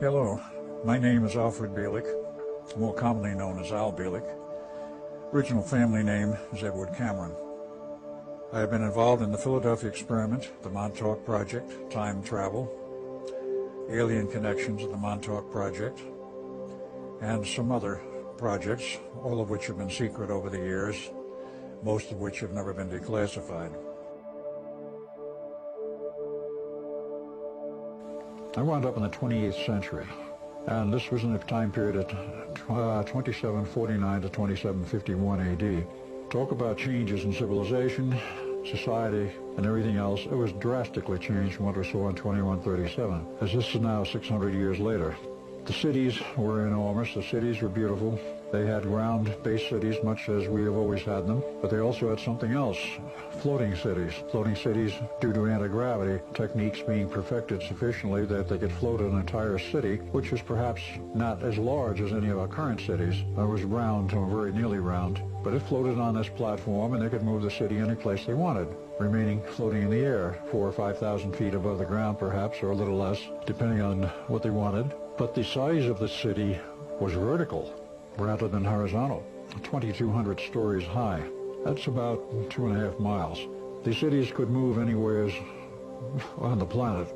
Hello, my name is Alfred Bielik, more commonly known as Al Bielik. Original family name is Edward Cameron. I have been involved in the Philadelphia experiment, the Montauk Project, time travel, alien connections of the Montauk Project, and some other projects, all of which have been secret over the years, most of which have never been declassified. I wound up in the 28th century, and this was in the time period of 2749 to 2751 AD. Talk about changes in civilization, society, and everything else. It was drastically changed from what we saw in 2137, as this is now 600 years later. The cities were enormous. The cities were beautiful. They had ground-based cities, much as we have always had them, but they also had something else, floating cities. Floating cities, due to anti-gravity techniques being perfected sufficiently that they could float an entire city, which was perhaps not as large as any of our current cities. It was round, or very nearly round, but it floated on this platform, and they could move the city any place they wanted, remaining floating in the air, 4,000 or 5,000 feet above the ground perhaps, or a little less, depending on what they wanted. But the size of the city was vertical rather than horizontal, 2,200 stories high. That's about 2.5 miles. These cities could move anywhere on the planet.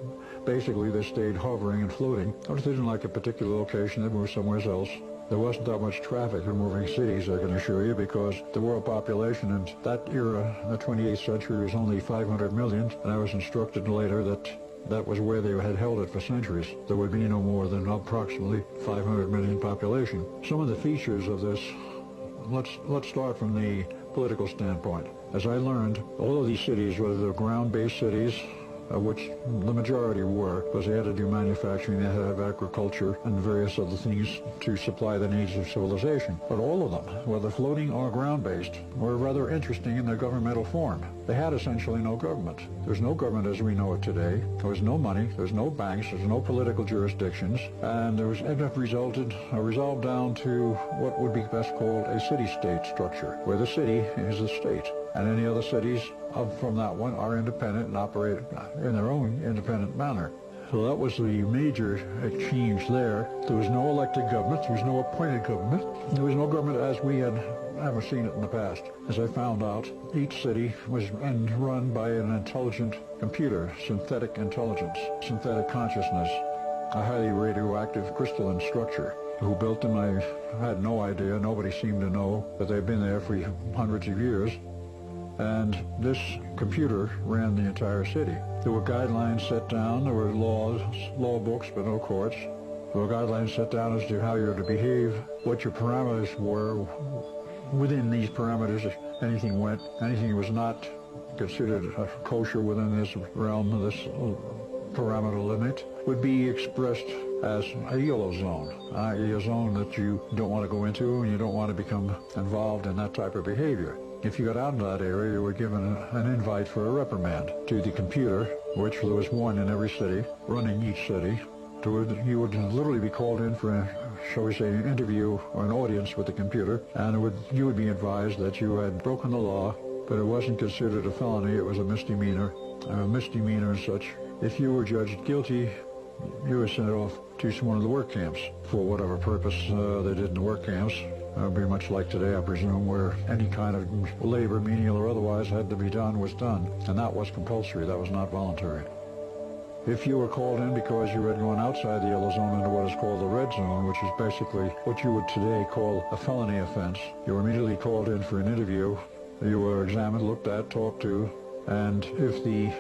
Basically, they stayed hovering and floating. Or if they didn't like a particular location, they moved somewhere else. There wasn't that much traffic in moving cities, I can assure you, because the world population in that era, the 28th century, was only 500 million, and I was instructed later that was where they had held it for centuries. There would be no more than approximately 500 million population. Some of the features of this, let's start from the political standpoint. As I learned, all of these cities, whether they're ground-based cities, which the majority were, because they had to do manufacturing, they had to have agriculture and various other things to supply the needs of civilization. But all of them, whether floating or ground-based, were rather interesting in their governmental form. They had essentially no government. There's no government as we know it today. There was no money, there's no banks, there's no political jurisdictions, and there was resolved down to what would be best called a city-state structure, where the city is the state, and any other cities from that one are independent and operate in their own independent manner. So that was the major change there. There was no elected government, there was no appointed government, there was no government as we had ever seen it in the past. As I found out, each city was run by an intelligent computer, synthetic intelligence, synthetic consciousness, a highly radioactive crystalline structure. Who built them, I had no idea. Nobody seemed to know, but they've been there for hundreds of years. And this computer ran the entire city. There were guidelines set down, there were law books, but no courts. There were guidelines set down as to how you're to behave, what your parameters were. Within these parameters, if anything went, anything was not considered kosher within this realm, of this parameter limit, would be expressed as a yellow zone, i.e. a zone that you don't want to go into and you don't want to become involved in that type of behavior. If you got out into that area, you were given an invite for a reprimand to the computer, which there was one in every city, running each city. You would literally be called in for, shall we say, an interview or an audience with the computer, and you would be advised that you had broken the law, but it wasn't considered a felony, it was a misdemeanor. And such. If you were judged guilty, you were sent off to one of the work camps for whatever purpose they did in the work camps. Very much like today, I presume, where any kind of labor, menial or otherwise, had to be done was done. And that was compulsory, that was not voluntary. If you were called in because you had gone outside the yellow zone into what is called the red zone, which is basically what you would today call a felony offense, you were immediately called in for an interview. You were examined, looked at, talked to, and if the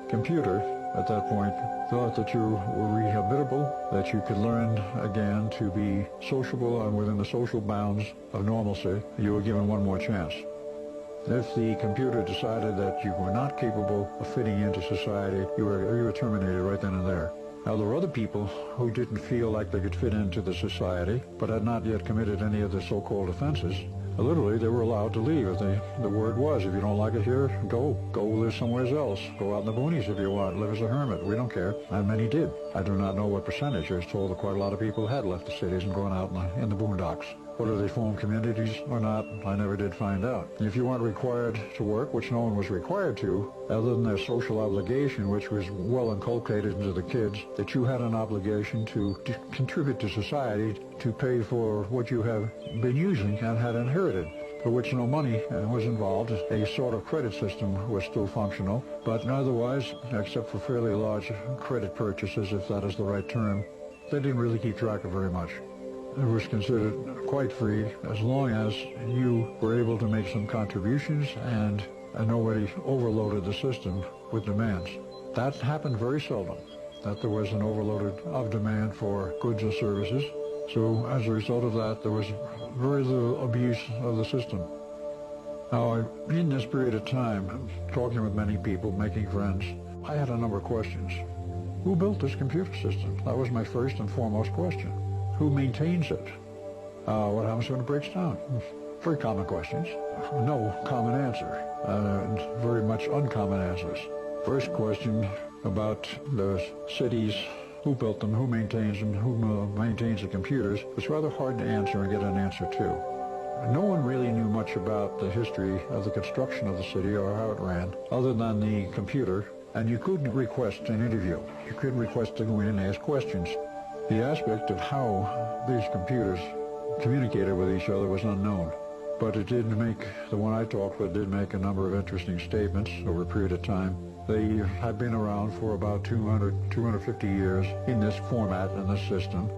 computer at that point thought that you were rehabilitable, that you could learn again to be sociable and within the social bounds of normalcy, you were given one more chance. If the computer decided that you were not capable of fitting into society, you were terminated right then and there. Now, there were other people who didn't feel like they could fit into the society, but had not yet committed any of the so-called offenses. Literally, they were allowed to leave. The word was, if you don't like it here, go live somewhere else. Go out in the boonies if you want, live as a hermit, we don't care. And many did. I do not know what percentage. I was told that quite a lot of people had left the cities and gone out in the boondocks. Whether they formed communities or not, I never did find out. If you weren't required to work, which no one was required to, other than their social obligation, which was well inculcated into the kids, that you had an obligation to contribute to society, to pay for what you have been using and had inherited, for which no money was involved. A sort of credit system was still functional, but otherwise, except for fairly large credit purchases, if that is the right term, they didn't really keep track of very much. It was considered quite free as long as you were able to make some contributions and nobody overloaded the system with demands. That happened very seldom, that there was an overload of demand for goods and services. So as a result of that, there was very little abuse of the system. Now, in this period of time, talking with many people, making friends, I had a number of questions. Who built this computer system? That was my first and foremost question. Who maintains it? What happens when it breaks down? Very common questions. No common answer. Very much uncommon answers. First question about the cities, who built them, who maintains them, who maintains the computers, was rather hard to answer and get an answer to. No one really knew much about the history of the construction of the city or how it ran, other than the computer, and you couldn't request an interview. You couldn't request to go in and ask questions. The aspect of how these computers communicated with each other was unknown, but it did make, the one I talked with did make a number of interesting statements over a period of time. They had been around for about 250 years in this format, in this system.